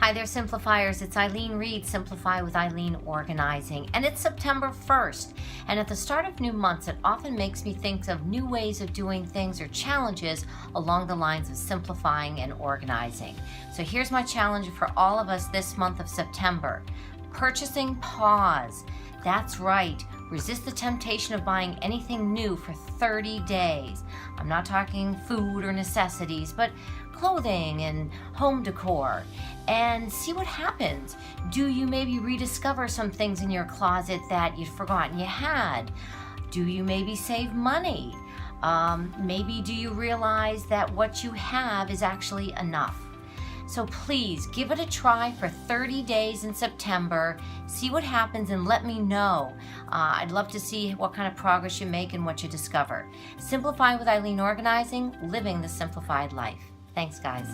Hi there, Simplifiers. It's Eileen Reed, Simplify with Eileen Organizing, and it's September 1st. And at the start of new months, it often makes me think of new ways of doing things or challenges along the lines of simplifying and organizing. So here's my challenge for all of us this month of September. Purchasing pause. That's right. Resist the temptation of buying anything new for 30 days. I'm not talking food or necessities, but clothing and home decor, and see what happens. Do you maybe rediscover some things in your closet that you'd forgotten you had? Do you maybe save money? Maybe do you realize that what you have is actually enough? So please give it a try for 30 days in September. See what happens and let me know. I'd love to see what kind of progress you make and what you discover. Simplify with Eileen Organizing, living the simplified life. Thanks, guys.